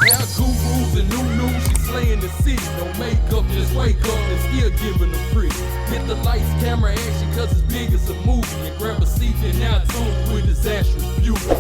Now gurus and new, she slaying the city. No makeup, just wake up and still giving them pretty. Hit the lights, camera, action, cause it's big as a movie. And grab a seat and now tune with Disastrous Beauty.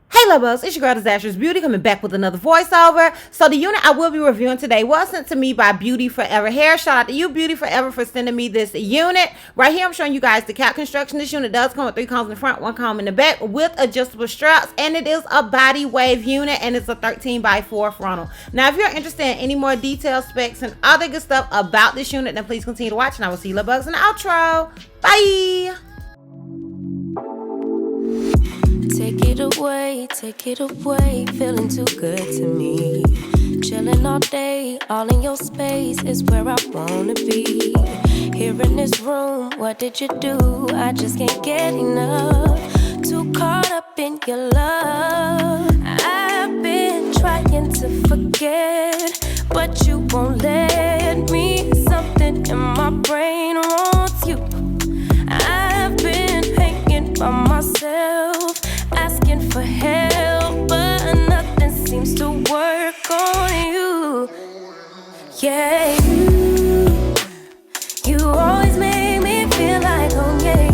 Hey love bugs, it's your girl Disastrous Beauty coming back with another voiceover. So the unit I will be reviewing today was sent to me by BeautyForever Hair. Shout out to you, BeautyForever, for sending me this unit. Right here I'm showing you guys the cap construction. This unit does come with 3 combs in the front, 1 comb in the back with adjustable straps, and it is a body wave unit, and it's a 13x4 frontal. Now if you're interested in any more detailed specs and other good stuff about this unit, then please continue to watch, and I will see you love bugs in the outro. Bye. Take it away, feeling too good to me. Chilling all day, all in your space is where I wanna be. Here in this room, what did you do? I just can't get enough. Too caught up in your love. I've been trying to forget, but you won't let me. Something in my brain wants you. I've been hanging by myself, asking for help, but nothing seems to work on you. Yeah, you always make me feel like home. Yeah,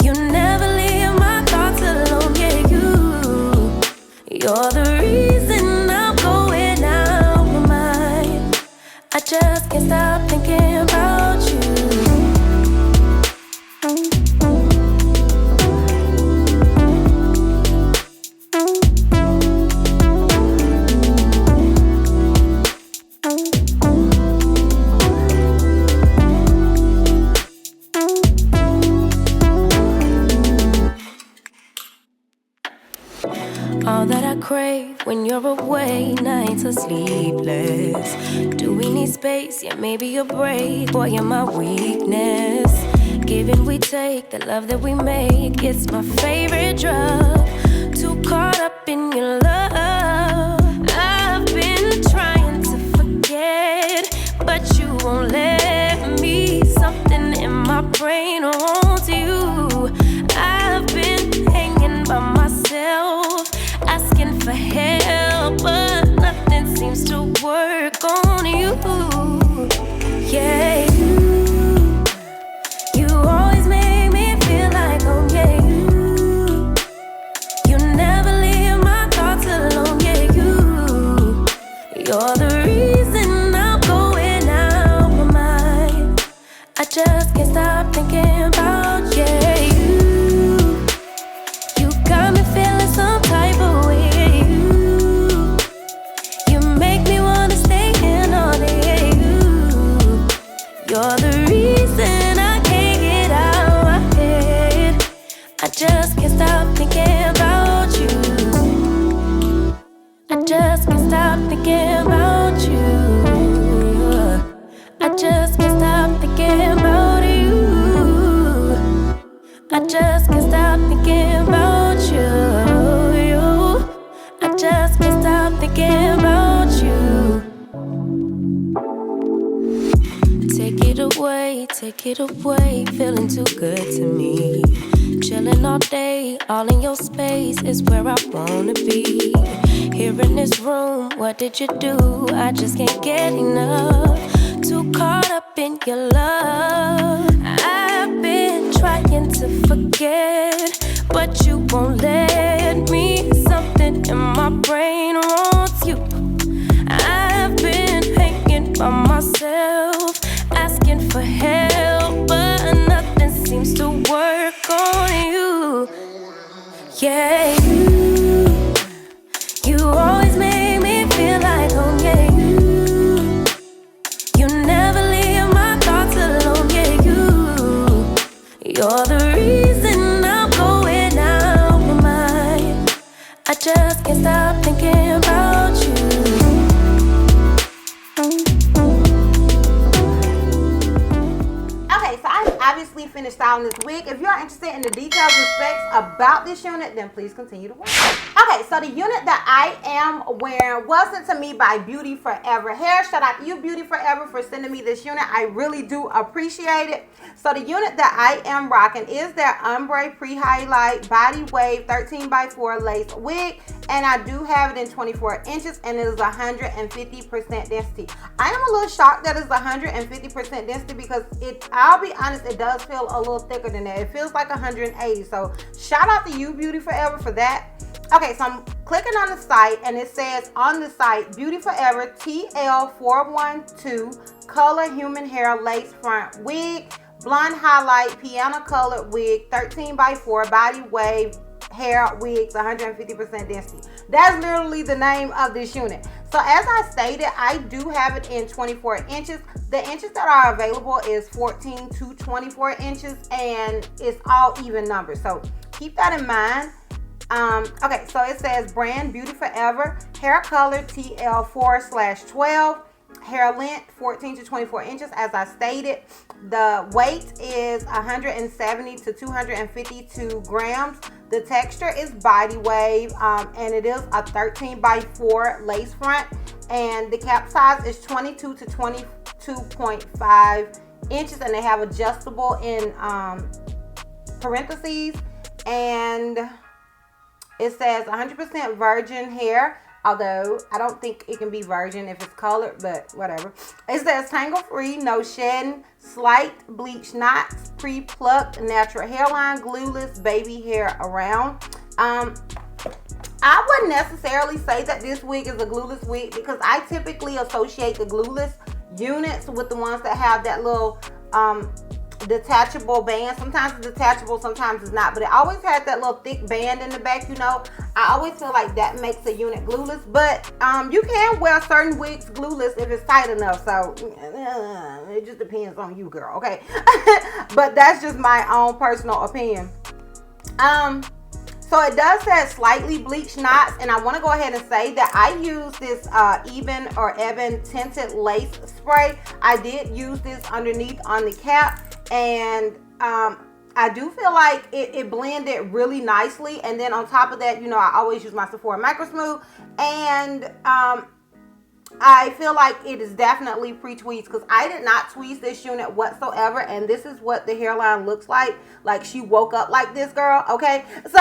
you never leave my thoughts alone. Yeah, you're the reason I'm going out my mind. I just can't stop thinking about you. All that I crave when you're away, nights are sleepless. Do we need space? Yeah, maybe a break. Boy, you're my weakness. Give and we take, the love that we make, it's my favorite drug. Too caught up in your love. I've been trying to forget, but you won't let me. Something in my brain wants you. I've been hanging by myself, asking for help, but nothing seems to work on you. Yeah, you always make me feel like home. Yeah, you never leave my thoughts alone. Yeah, you're the reason I'm going out my mind. I just can't stop thinking about you. You got me feeling some type of way. You make me wanna stay in all day. You're the reason I can't get out my head. I just can't stop thinking about you. I just can't stop thinking about you. I just can't stop thinking about you. I just can't stop thinking about you. I just can't stop thinking about you. Take it away, feeling too good to me. Chilling all day, all in your space is where I wanna be. Here in this room, what did you do? I just can't get enough. Too caught up in your love. I've been trying to forget, but you won't let me. Something in my brain wants you. I've been hanging by myself, asking for help, but nothing seems to work on you. Yeah, you always make me feel like home. Yeah, you never leave my thoughts alone. Yeah, you're the reason I'm going out my mind. I just can't stop thinking about you. Okay, so obviously finished styling this wig. If you're interested in the details and specs about this unit, then please continue to watch. Okay, so the unit that I am wearing was sent to me by BeautyForever Hair. Shout out to you, BeautyForever, for sending me this unit. I really do appreciate it. So the unit that I am rocking is their Ombre Pre-highlight Body Wave 13x4 lace wig, and I do have it in 24 inches, and it is 150% density. I am a little shocked that it's 150% density because I'll be honest, it does feel a little thicker than that. It feels like 180. So shout out to you, BeautyForever, for that. Okay, so I'm clicking on the site, and it says on the site, BeautyForever TL412 color human hair lace front wig, blonde highlight piano colored wig, 13x4 body wave hair wigs, 150% density. That's literally the name of this unit. So as I stated, I do have it in 24 inches. The inches that are available is 14 to 24 inches, and it's all even numbers. So keep that in mind. Okay, so it says brand BeautyForever, hair color TL4/12, hair length 14 to 24 inches. As I stated, the weight is 170 to 252 grams. The texture is body wave, and it is a 13x4 lace front, and the cap size is 22 to 22.5 inches, and they have adjustable in parentheses, and it says 100% virgin hair, although I don't think it can be virgin if it's colored, but whatever. It says tangle free, no shedding, slight bleach knots, pre-plucked natural hairline, glueless baby hair around. I wouldn't necessarily say that this wig is a glueless wig because I typically associate the glueless units with the ones that have that little detachable band. Sometimes it's detachable, sometimes it's not, but it always has that little thick band in the back, you know. I always feel like that makes a unit glueless, but you can wear certain wigs glueless if it's tight enough, so it just depends on you, girl, okay? But that's just my own personal opinion. So it does say slightly bleached knots, and I want to go ahead and say that I use this Even or Ebon tinted lace spray. I did use this underneath on the cap, and I do feel like it blended really nicely. And then on top of that, you know, I always use my Sephora Micro Smooth, and I feel like it is definitely pre-tweezed because I did not tweeze this unit whatsoever, and this is what the hairline looks like. Like, she woke up like this, girl, okay? So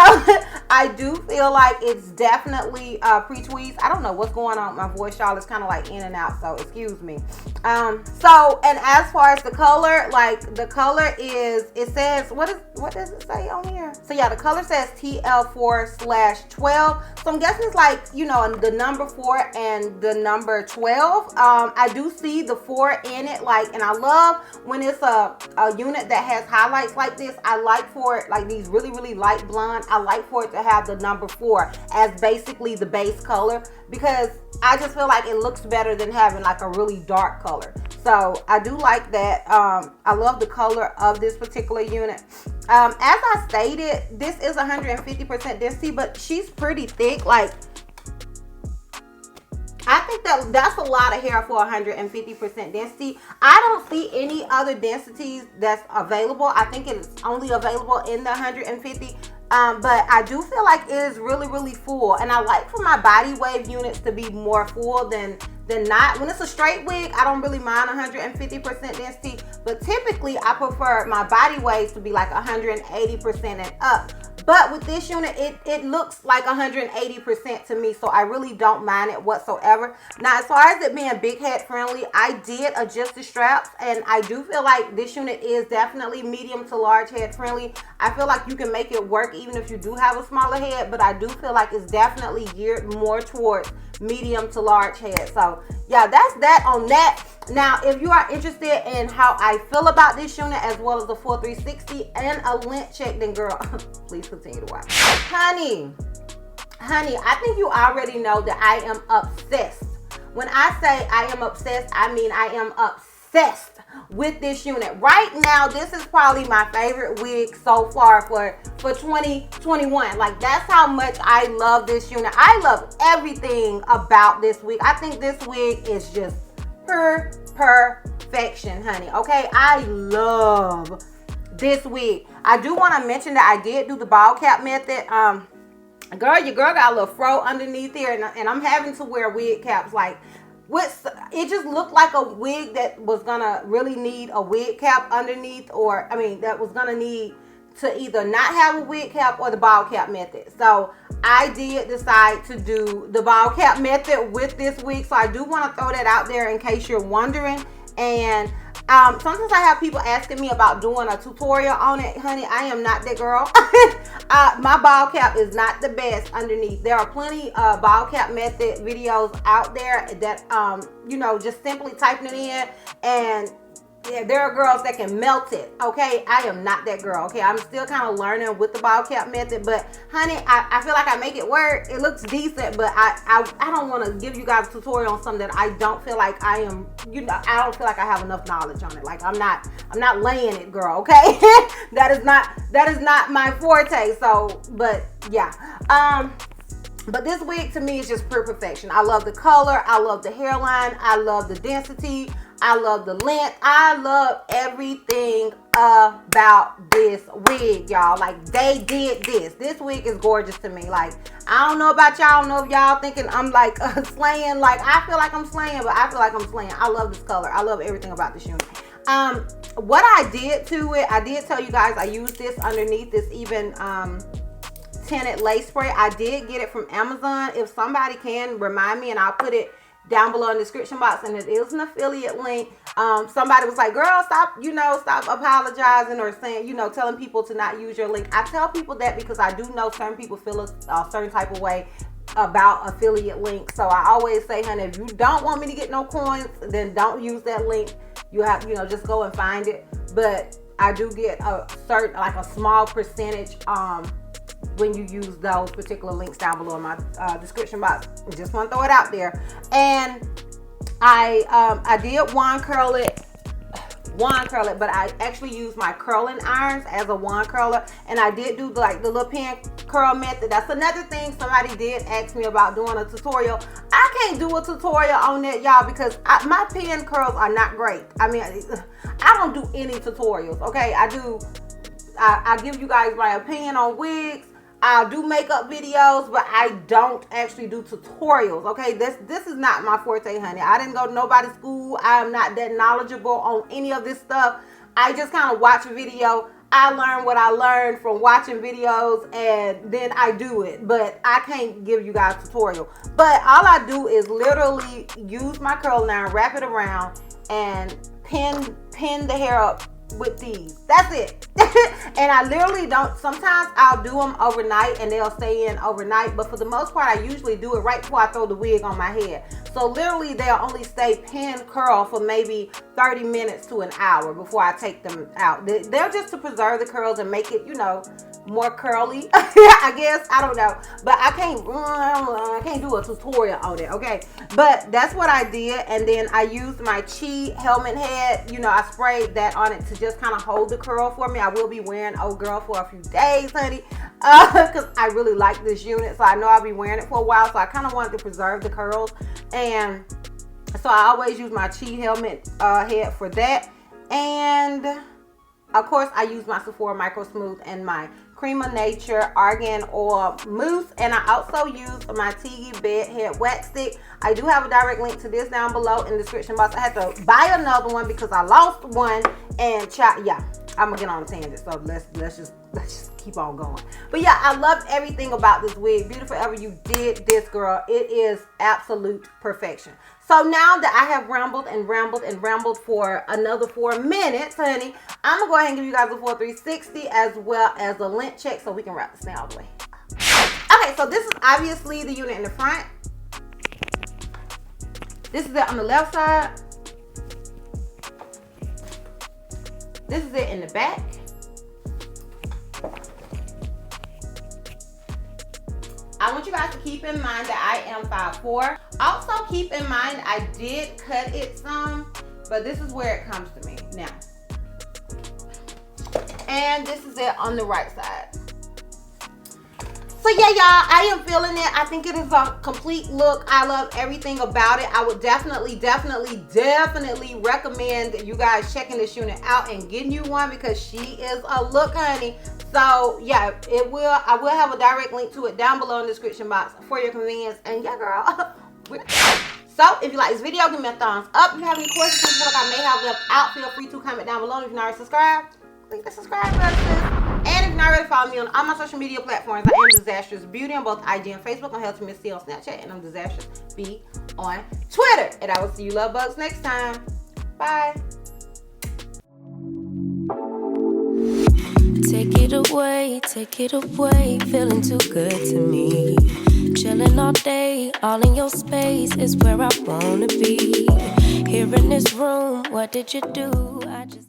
I do feel like it's definitely pre-tweezed. I don't know what's going on with my voice, y'all. It's kind of like in and out, so excuse me. So, and as far as the color, like, the color is, it says, what does it say on here? So yeah, the color says TL4/12. So I'm guessing it's like, you know, the number 4 and the number 12. I do see the 4 in it, like, and I love when it's a unit that has highlights like this. I like for it, like these really, really light blonde, I like for it to have the number 4 as basically the base color, because I just feel like it looks better than having like a really dark color. So I do like that. I love the color of this particular unit. As I stated, this is 150% density, but she's pretty thick. Like, I think that's a lot of hair for 150% density. I don't see any other densities that's available. I think it is only available in the 150. But I do feel like it is really, really full. And I like for my body wave units to be more full than not. When it's a straight wig, I don't really mind 150% density. But typically, I prefer my body waves to be like 180% and up. But with this unit, it looks like 180% to me, so I really don't mind it whatsoever. Now, as far as it being big head friendly, I did adjust the straps, and I do feel like this unit is definitely medium to large head friendly. I feel like you can make it work even if you do have a smaller head, but I do feel like it's definitely geared more towards medium to large head. So yeah, that's that on that. Now, if you are interested in how I feel about this unit as well as the full 360 and a length check, then girl, please continue to watch. Honey, I think you already know that I am obsessed. When I say I am obsessed, I mean I am obsessed with this unit. Right now, this is probably my favorite wig so far for 2021. Like, that's how much I love this unit. I love everything about this wig. I think this wig is just perfection, honey. Okay, I love this wig. I do want to mention that I did do the ball cap method. Girl, your girl got a little fro underneath here, and I'm having to wear wig caps. Like, it just looked like a wig that was gonna really need a wig cap underneath, or I mean, that was gonna need to either not have a wig cap or the ball cap method. So I did decide to do the ball cap method with this wig. So I do want to throw that out there in case you're wondering. And sometimes I have people asking me about doing a tutorial on it. Honey, I am not that girl. My ball cap is not the best underneath. There are plenty of ball cap method videos out there that, you know, just simply typing it in, and yeah, there are girls that can melt it. Okay, I am not that girl. Okay, I'm still kind of learning with the ball cap method, but honey, I feel like I make it work. It looks decent, but I don't want to give you guys a tutorial on something that I don't feel like I am, you know, I don't feel like I have enough knowledge on it. Like, I'm not laying it, girl. Okay, that is not my forte. So, but yeah, but this wig to me is just pure perfection. I love the color, I love the hairline, I love the density, I love the length, I love everything about this wig, y'all. Like, they did this. This wig is gorgeous to me. Like, I don't know about y'all. I don't know if y'all thinking I'm like slaying. Like, I feel like I'm slaying, but I feel like I'm slaying. I love this color. I love everything about this unit. What I did to it, I did tell you guys I used this underneath this even tinted lace spray. I did get it from Amazon. If somebody can remind me, and I'll put it down below in the description box, and it is an affiliate link. Somebody was like, girl, stop apologizing or saying, you know, telling people to not use your link. I tell people that because I do know certain people feel a certain type of way about affiliate links. So I always say, honey, if you don't want me to get no coins, then don't use that link. You have, you know, just go and find it. But I do get a certain, like a small percentage when you use those particular links down below in my description box. Just want to throw it out there. And I did wand curl it, but I actually used my curling irons as a wand curler, and I did do like the little pin curl method. That's another thing somebody did ask me about doing a tutorial. I can't do a tutorial on that, y'all, because my pin curls are not great. I mean, I don't do any tutorials, okay? I give you guys my opinion on wigs. I do makeup videos, but I don't actually do tutorials, okay? This is not my forte, honey. I didn't go to nobody's school. I am not that knowledgeable on any of this stuff. I just kind of watch a video. I learn what I learned from watching videos, and then I do it. But I can't give you guys a tutorial. But all I do is literally use my curling iron, wrap it around, and pin the hair up with these. That's it. And I literally don't, sometimes I'll do them overnight and they'll stay in overnight, but for the most part I usually do it right before I throw the wig on my head. So literally they'll only stay pin curl for maybe 30 minutes to an hour before I take them out. They're just to preserve the curls and make it, you know, more curly. I guess, I don't know, but I can't do a tutorial on it, okay? But that's what I did. And then I used my Chi helmet head. You know, I sprayed that on it to just kind of hold the curl for me. I will be wearing Old Girl for a few days, honey, because I really like this unit, so I know I'll be wearing it for a while, so I kind of wanted to preserve the curls. And so I always use my Chi helmet head for that. And of course I use my Sephora Micro Smooth and my Cream of Nature Argan Oil Mousse, and I also use my Tigi Bed Head Wax Stick. I do have a direct link to this down below in the description box. I had to buy another one because I lost one, and yeah, I'm gonna get on a tangent, so let's just keep on going. But yeah, I love everything about this wig. BeautyForever, you did this, girl. It is absolute perfection. So now that I have rambled and rambled and rambled for another 4 minutes, honey, I'm gonna go ahead and give you guys a full 360 as well as a lint check so we can wrap this thing all the way. Okay, so this is obviously the unit in the front. This is it on the left side. This is it in the back. I want you guys to keep in mind that I am 5'4". Also keep in mind I did cut it some, but this is where it comes to me now. And this is it on the right side. So yeah, y'all, I am feeling it. I think it is a complete look. I love everything about it. I would definitely recommend you guys checking this unit out and getting you one because she is a look, honey. So yeah, I will have a direct link to it down below in the description box for your convenience. And yeah, girl. So if you like this video, give me a thumbs up. If you have any questions you feel like I may have left out, feel free to comment down below. And if you're not already subscribed, click the subscribe button. And if you're not already following me on all my social media platforms, I am Disastrous Beauty on both IG and Facebook. I'm Healthy Miss C on Snapchat, and I'm Disastrous B on Twitter. And I will see you love bugs next time. Bye. Take it away, feeling too good to me. Chilling all day, all in your space is where I wanna be. Here in this room, what did you do?